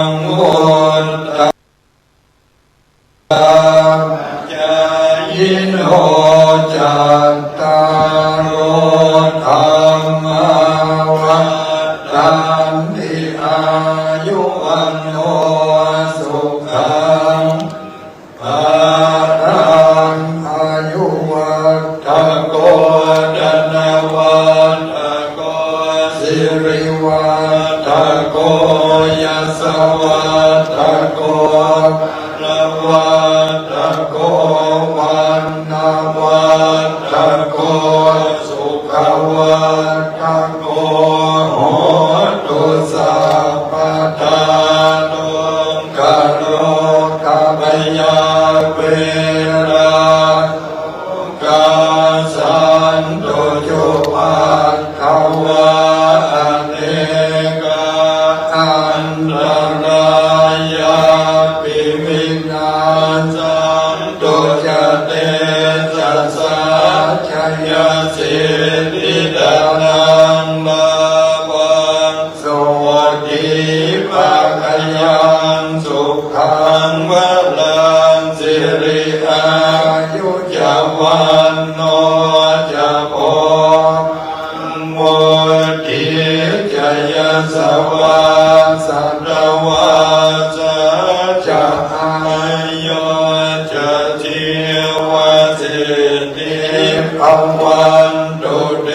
วุฒาจายิโนจัตตารโอธรรมาวัฏันติอายุวันโนสุขังภาลังอายุวัฏโกดนวัฏโกสิริวัฏโกยัสสวัฏโกละวัฏโกวันนาวัฏโกสุขวัฏโกโหตุสัพพทานุกโลกพยาเวรากาสันตุจุปัฏฐวาเนกาอันตรายาปิวินาสันตุจเตจัสสะชยสิทธิดานังบาวังโสติปักยังสุขังวลังสิริอายุจวันโนจะโพโมติจยสวาสัตวาจะจะอายุจะจิวสิทธิภวันตุเต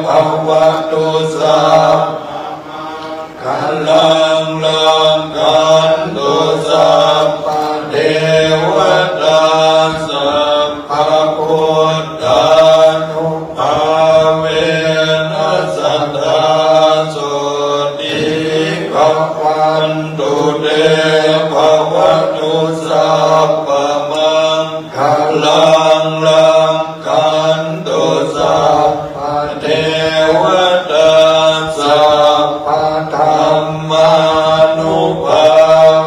ภวตุสัพกัลลังลังกันตุสัพพเทวตาสัพพพุทธานุภาเวนัสสัทธาสุติภวันตุเตภวตุสัพพมังคลังลังกันตุสัพพเทวตาสัพพธรรมานุภา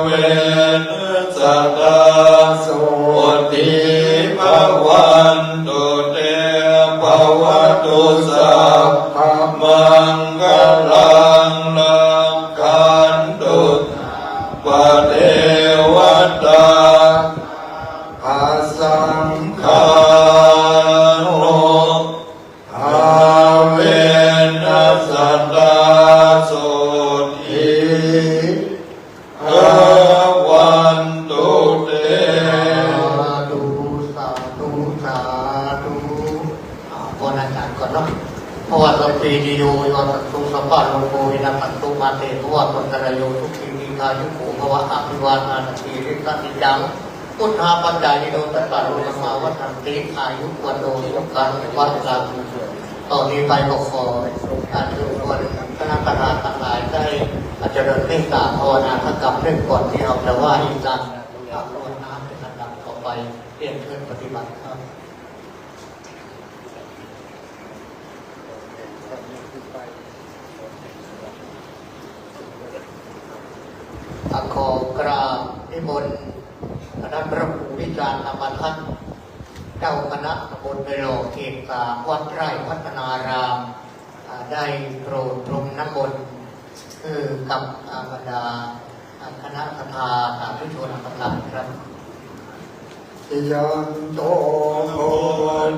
เวนัสสัทธาสุติภวันตุเตภวตุสัพพมังคลังลังกันตุปเทวตาภาสังฆานุภาเวนัสสัทธาสุติภวันตุเตดูสาธุสาธุพออาจารย์ก่อนเนาะเพราะว่าตอนปีดีโยยอนตุสัพพะโลโกวินาปัตตุมาเตภวะตนตระโยทุกขีวิกายุโขภวะอภิวาทานาทีริกติจังพุทธาปัญญานิโรธปัตโลธรรมาวัฏันติอายุวันโนสุขังวัฏลังตอนนี้ไปก็ขอการทุกคนคณะประธานทั้งหลายได้อาจจะเดินเมตตาภาวนาทั้งกับเรื่องก่อนที่เราจะว่าอีกการภาพรวมน้ำเป็นลำดับต่อไปเรียนเชิญปฏิบัติครับขอกราบนิมนต์คณะพระครูวิจารณ์ธรรมทัศน์เจ้าคณะตำบลเวโรเขตสามวัดไร่พัฒนารามได้โปรดพรมน้ำมนต์คือกับบรรดาคณะทาสาธุชนทั้งหลายครับยันโตโม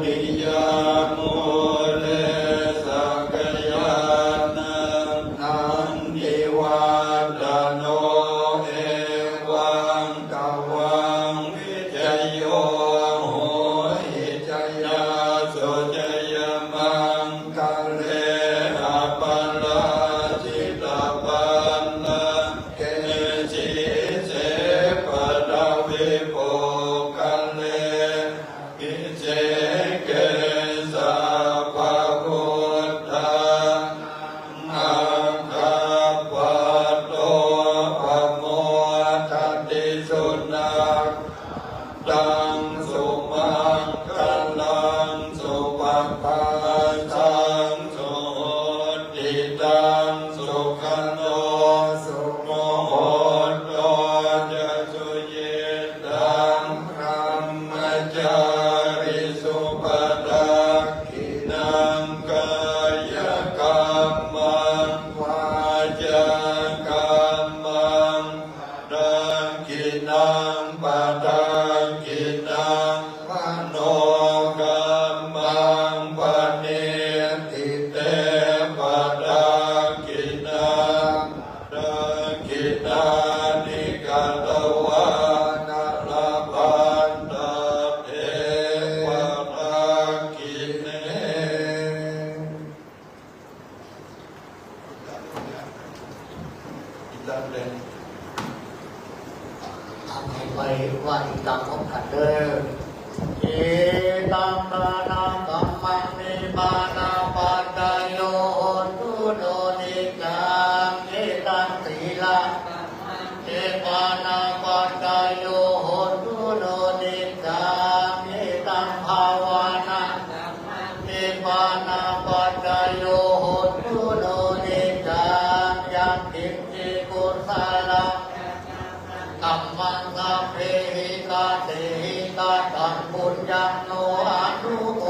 นิยาโมเลสักยานังนันทิวาตโนเอวังกวังวิจโยโหหิจยาสุจยมังคะเลอะปัลลาจิตาปันนาเกจิเสปะดาวิโภคะเลกิเจเกสะภ นานิกาตวานาลาพันตาเทวรากิเนอิตังเดนทำให้ไปว่าอีกตามพบกันเด้อเอตัมมานากัมมังนิบานาปัจจโยโหตุโนนิจังเอตังสีลังเอปานาปัจจโยโหตุโนนิจังเอตังภาวนาเอปานาปัจจโยโหตุโนนิจังยังกินจิกุศลกัมมังสัพเพหิกาเตหิกาตังปุญญังโนอนุโม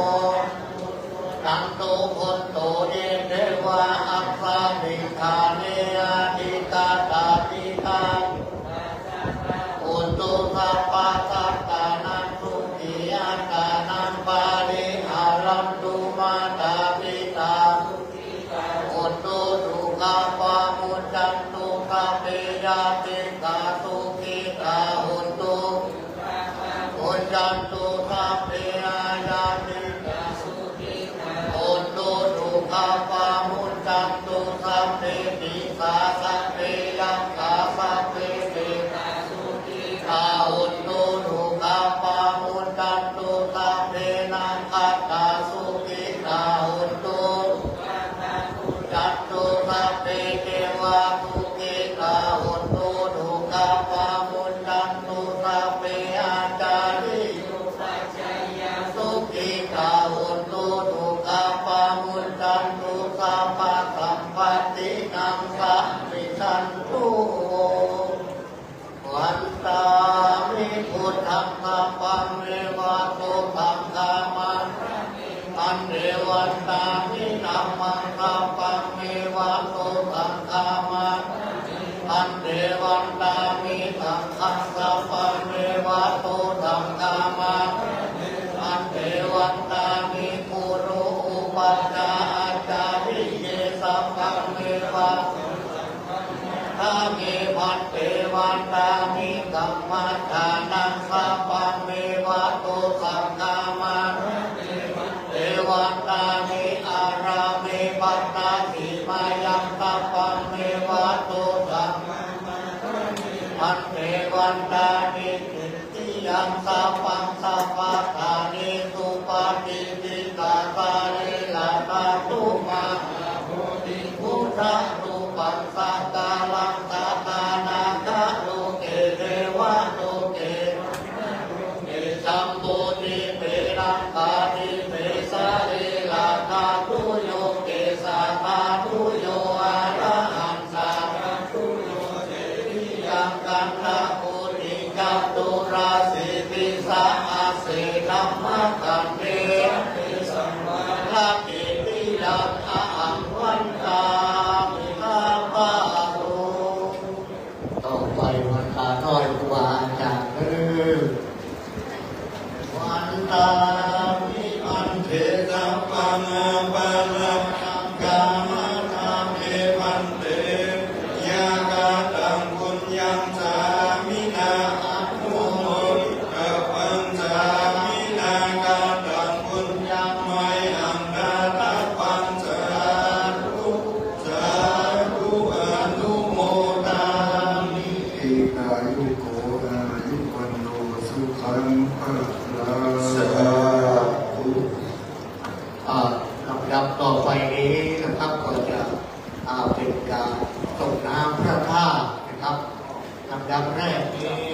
ตังโตพุทโตเอเทวะอัปปะมิธาเนอาทิตาตาติตังอุตุสัพพะสัตตานันทุกิยัตตานันปาริหารันตุมาตาปิตาอุตุสุขปามุจจันตุสัพเพยาติกาสุขิตาหุนตุมุจจันตุสัพเพอายาติกาสุขิตาหุนตุสุขปามุจจันตุสัพเพติสาสัพเพยัมกาสัพเพติกาสุขิตาหุนตุสุขปามุจจันตุสัพเพนังคัตตาสุขิตาหุนตุจัตตุสัพเพเทวะสุขิตาหุนตุสุขปามุจจันตุสัพเพอาจาริยุปัจจยสุขิตาหุนตุสุขปามุจจันตุสัพพะสัมปตินังสัมมิสันตุวันตามิพุทธังสัพพังเรวะโตธังกามันอันเรวันตามิธัมมังสัพพังเรวะโตธังกามันอันเรวันตามิธัมมังสัพพังเรวะโตธังกามันอันเรวันตามิปุโรอุปัชฌาย์อาจาริเยสัพพังเรวะทาเมพันเตวันตามิกัมมัฏฐานังสัพพังเมวะโตสังฆามันเทวันตามิอาราเมปัตตาสีมายังสัพพังเมวะโตสังฆามันเทวันตามิสิทธิยังสัพพังสัพพะทานิสุปฏิปิกาสาลิลาตาตุมาพุทธะรูปัสสะกาลังตาตานาคาโลเกเทวะโลเกสัมปุติเปรังกาติเปสาริลาตาตุโยเกสาตาตุโยอะระหังสาตุโยเจริยังกันตะปุริจัตุราสิปิสาอาเสนัมมะกันเตสัมมาลักขิติยังอะหังวันตามิฆาปะโตต่อไปวันตาน้อยครูบาอาจารย์วันตามิอันเทสัพพังปะระกามะธรรมเอวันเตยากาตังบุญยังสามินาอัตโมกัปปัญจามินากาตังบุญยังไมอังนาตัปปัญจารุสาธุอนุโมทามิเอกายุโกอายุวันโนสุขังภะลังสาธุลำดับต่อไปนี้นะครับก็จะเป็นการส่งน้ำพระธาตุนะครับลำดับแรกนี้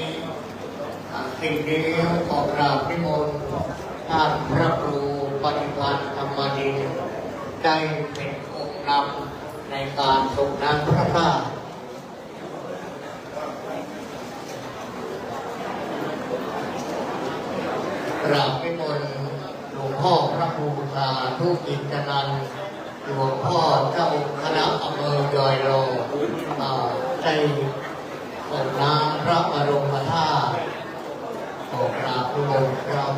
สิ่งนี้ขอกราบนิมนต์ท่านพระครูปฏิพันธ์ธรรมดินได้เป็นองค์นำในการส่งน้ำพระธาตุกราบนิมนต์หลวงพ่อพระครูสาธุกิจนันท์หลวงพ่อเจ้าคณะอำเภอยอยโลได้ส่งน้ำพระบรมธาตุขอกราบนิมนต์ครับ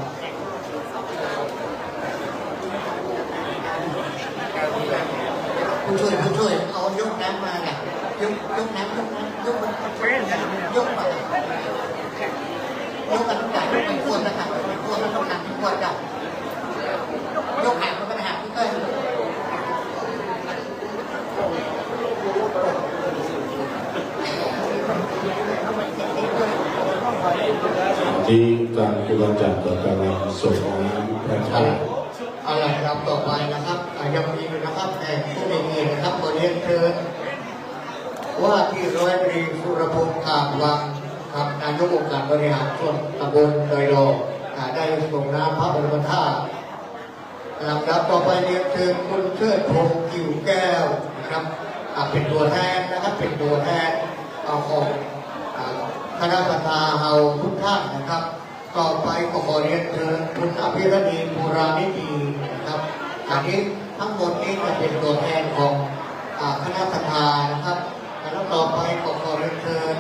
ผู้ช่วยเอายกน้ำมาเนี่ยยกน้ำ ยกยกมาโอ้กันทุกอย่างเป็นควรนะครับเป็นควรแล้วต้องหักเป็นควรจับยกหักมันก็หักทุกเต้น ที่การกุลจักรต่อการส่งน้ำพระเจ้า อะไรครับต่อไปนะครับยังมีนะครับแต่ผู้มีเกียรตินะครับขอเรียนเชิญว่าที่ร้อยตรีสุรพงษ์ขาบวังครับนายกองค์การบริหารส่วนตำบลดอยดอกได้ส่งน้ำพระบรมธาตุลำดับต่อไปเรียนเชิญคุณเชิดพงษ์กิ่วแก้วนะครับเป็นตัวแทนนะครับเป็นตัวแทนของคณะสัตยาเฮาทุกท่านนะครับต่อไปก็ขอเรียนเชิญคุณอภิรดีภูรานิดีนะครับอันนี้ทั้งหมดนี้จะเป็นตัวแทนของคณะสัตยานะครับแล้วต่อไปก็ขอเรียนเชิญ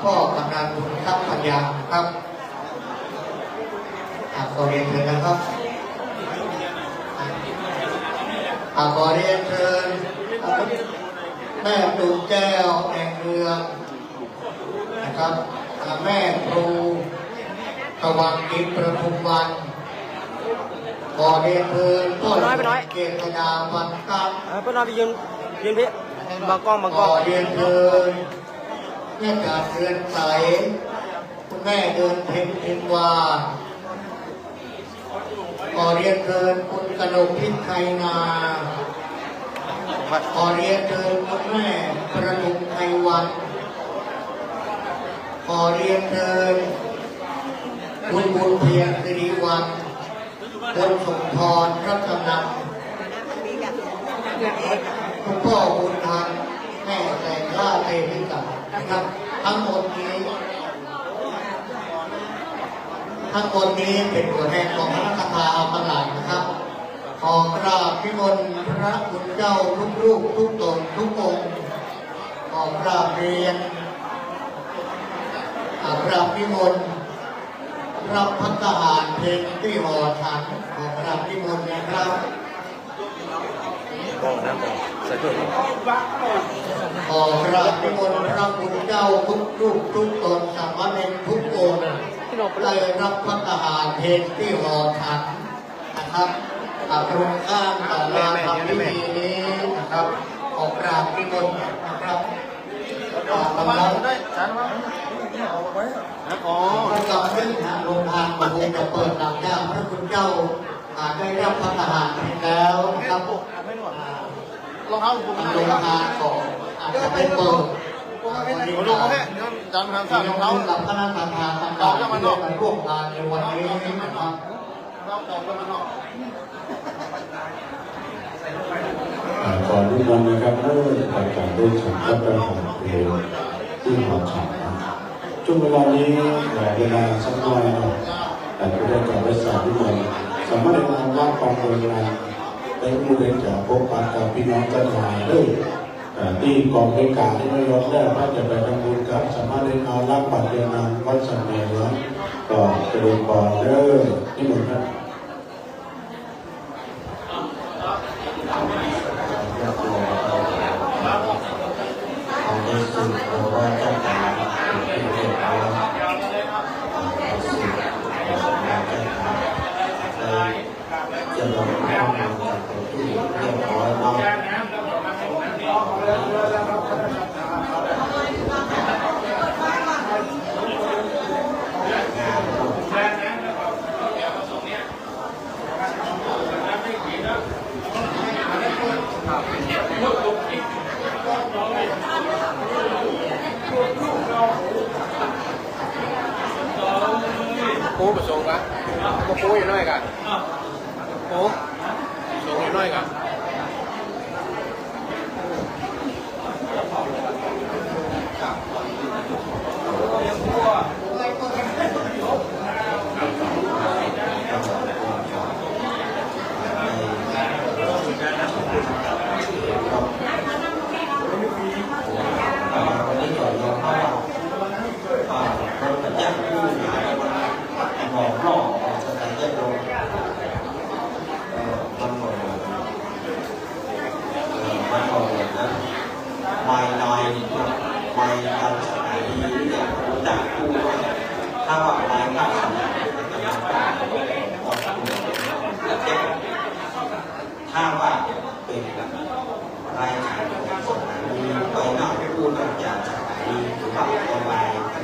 พ่อกำนันบุญทรัพย์ปัญญาครับขอเรียนเชิญนะครับขอเรียนเชิญแม่ตูแก้วแห่งเรืองนะครับแม่ครูตะวันกิจประทุมวันขอเรียนเชิญต้นเกษดาวันครับเพื่อนเราไปยืนพี่บางกล้องขอเรียนเชิญแม่กาเดือนใสคุณแม่เดินเพ็ญเพ็ญวาขอเรียนเชิญคุณกนกพิษไทยนาขอเรียนเชิญคุณแม่ประทุมไทยวันขอเรียนเชิญคุณบุญเพียรสิริวันคุณสมพรรัตนำคุณพ่อบุญทันแม่แต่งล่าเตมิกานะครับทั้งหมดนี้เป็นตัวแทนของคณะสัตยาเอามาหลายนะครับขอกราบนิมนต์พระคุณเจ้าทุกรูปทุกตนทุกองค์ขอกราบเรียนกราบนิมนต์รับพัฒหารเพลงที่ห่อฉันขอกราบนิมนต์นะครับขอกราบนิมนต์พระคุณเจ้าทุกรูปทุกตนสามเณรทุกองค์ได้รับพัฒหารเพลงที่ห่อฉันนะครับตรงข้ามต่อมาทำพิธีนี้นะครับขอกราบนิมนต์นะครับกำลังได้ฉันว่าประกอบขึ้นโรงทานประตูจะเปิดหลังจากพระคุณเจ้าได้รับพระทหารแล้วนะครับโรงทานของจะไปเปิดลงแค่จำทางสร้างรองเท้ากับคณะสัตยาต่างๆที่ร่วมกันร่วมงานในวันนี้นะครับขอทุกคนนะครับเริ่มประกาศด้วยฉันก็เป็นของเพลงที่หอฉันช่วงเวลานี้เวลาสักหน่อยแต่ก็ได้การรักษาทุกคนสามารถนำว่าความโบราณได้ผู้เรียนจากพบปะกับพี่น้องกันหลายด้วยที่กองบริการที่ไม่ยอมได้พระจะไปทำบุญกับสามารถได้เอารับบัตรเดินทางวัดสันเนียงก็จะเดินก่อนเริ่มที่หมดนะจะลงข้อมูลจากตัวที่เรียบร้อยมากปูผสมกันปูอยู่น้อยกันปูผสมอยู่น้อยกันวันนี้ก่อนเราเข้ารถประจักษ์ที่บอกนอกสถานที่ลงมันหมด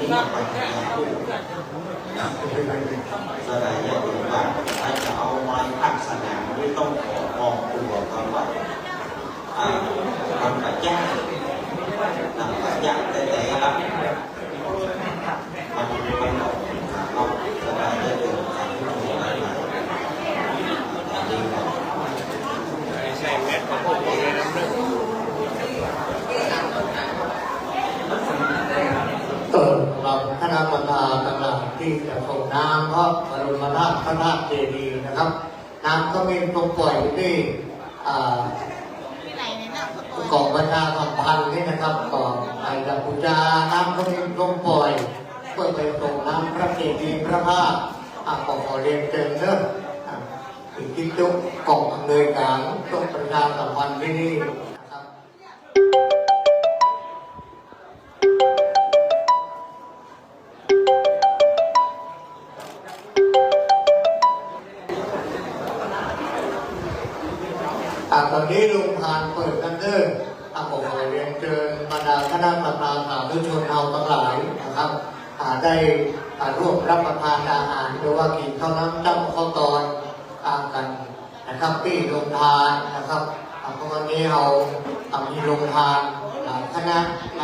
ไปสลายยาดีว่าถ้าจะเอาไม้พักสนามไม่ต้องขอมองตัวเขาว่าทำปัจจัยทำปัจจัยแต่ละมันเอาสลายยาดีทำให้ตัวอะไรอันนี้ก็ใช่แมทของพวกผมเลยนะเรื่อง เราคณะกรรมการกำลังที่จะส่งน้ำเพราะบรมธาตุพระธาตุเจดีย์นะครับน้ำก็มีตรงปล่อยที่กองประชาสัมพันธ์นี่นะครับกองไอ้ดับปุจาน้ำก็มีตรงปล่อยเพื่อไปส่งน้ำพระเจดีย์พระธาตุขอเรียนเชิญเด้อถึงที่จุกกองอำนวยการตรงประชาสัมพันธ์ที่นี่นะครับตอนนี้ลุงพานเปิดกันเด้อผมเรียนเชิญบรรดาคณะกรรมการสาธุชนเราทั้งหลายนะครับได้ร่วมรับประทานอาหารหรือว่ากินข้าวน้ำจ้ำข้าวตอนกันนะครับที่โรงทานนะครับเพราะวันนี้เรามีโรงทานคณะใน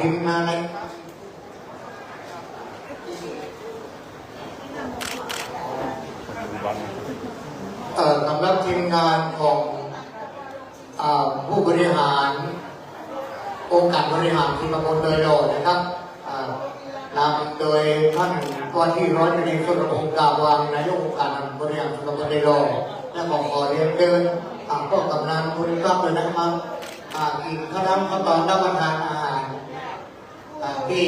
ทีมงานในสำหรับทีมงานของผู้บริหารองค์การบริหารส่วนตำบลโดยรวมนะครับนำโดยท่านว่าที่ร้อยตรีสุรพงศ์กาวังนายกองค์การบริหารส่วนตำบลโดยรวมและขอเรียนเชิญก็กำนันคุณครับเลยนะครับกินข้าวน้ำข้าวตอนรับประทานอาหารที่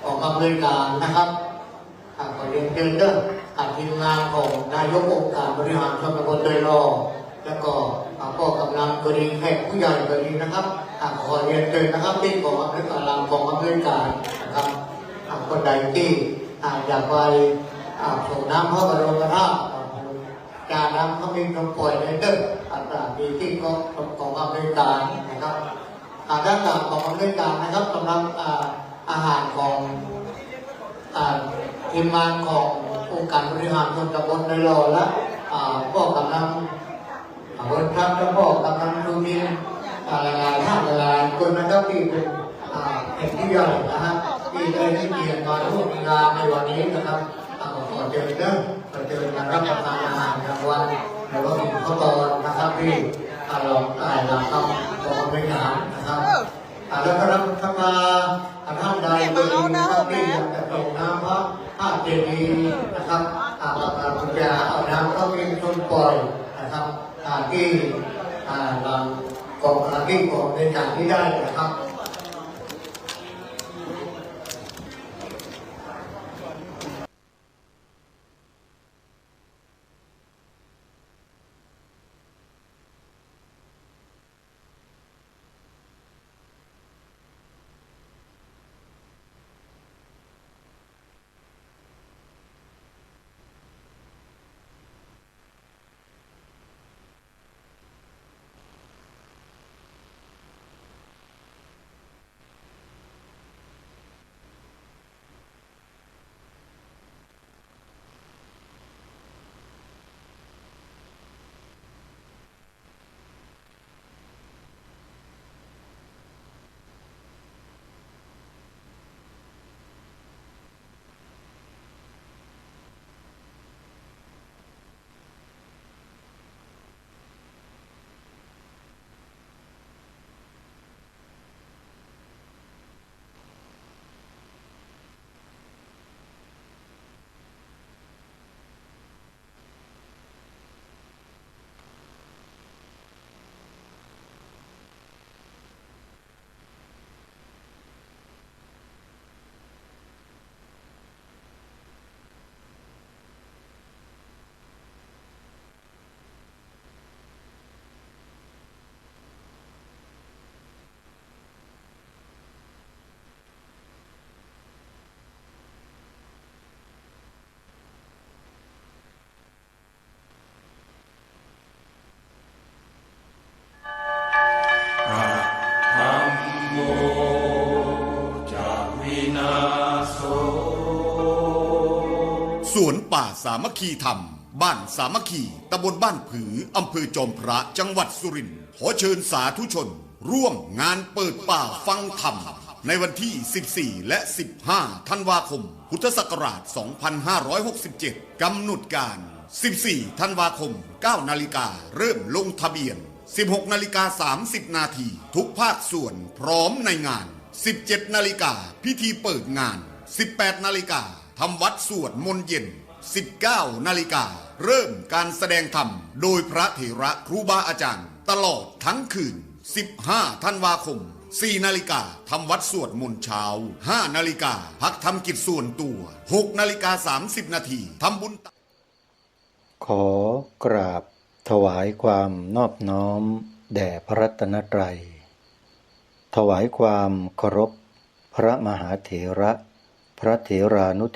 ของอำนวยการนะครับขอเรียนเชิญเด้อทีมงานของนายกองค์การบริหารส่วนตำบลโดยรวมแล้วก็พ่อกำลังบริแขกผู้ใหญ่บรินะครับขอเรียนเชิญนะครับที่ของอำนวยการของอำนวยการนะครับคนใดที่อยากไปส่งน้ำพระบรมธาตุการน้ำเขามีกำปล่อยในเด้อมีที่ของอำนวยการนะครับด้านหลังของอำนวยการนะครับสำหรับอาหารของทีมงานขององค์การบริหารส่วนตำบลโดยรวมและพ่อกำลังบนทัพและพ่อกำลังดูดินหลายๆท่านหลายๆคนนะครับที่เป็นที่ใหญ่นะครับที่ได้ให้เกียรติมาร่วมงานในวันนี้นะครับขอเชิญเด้อขอเชิญมารับประทานอาหารกลางวันหรือว่ากินข้าวตอนนะครับที่เรานำเข้าของบริหารนะครับแล้วก็รับธรรมาท่านใดเป็นนะครับที่อยากจะส่งน้ำพระธาตุเจดีย์นะครับคุณยาเอาน้ำเข้าเป็นต้นปล่อยนะครับที่เราของที่ของในการที่ได้นะครับ สามัคคีธรรมบ้านสามัคคีตำบลบ้านผืออำเภอจอมพระจังหวัดสุรินทร์ขอเชิญสาธุชน ร่วมงานเปิดป่าฟังธรรมในวันที่ 14 และ 15 ธันวาคม พุทธศักราช 2567 กำหนดการ 14 ธันวาคม 9 นาฬิกาเริ่มลงทะเบียน 16 นาฬิกา 30 นาทีทุกภาคส่วนพร้อมในงาน 17 นาฬิกาพิธีเปิดงาน 18 นาฬิกาทำวัดสวดมนต์เย็น 19 นาฬิกาเริ่มการแสดงธรรมโดยพระเถระครูบาอาจารย์ตลอดทั้งคืน 15 ธันวาคม 4 นาฬิกาทำวัดสวดมนต์เช้า 5 นาฬิกาพักทำกิจส่วนตัว 6 นาฬิกา 30 นาทีทำบุญ ขอกราบถวายความนอบน้อมแด่พระรัตนตรัยถวายความเคารพพระมหาเถระพระเถรานุ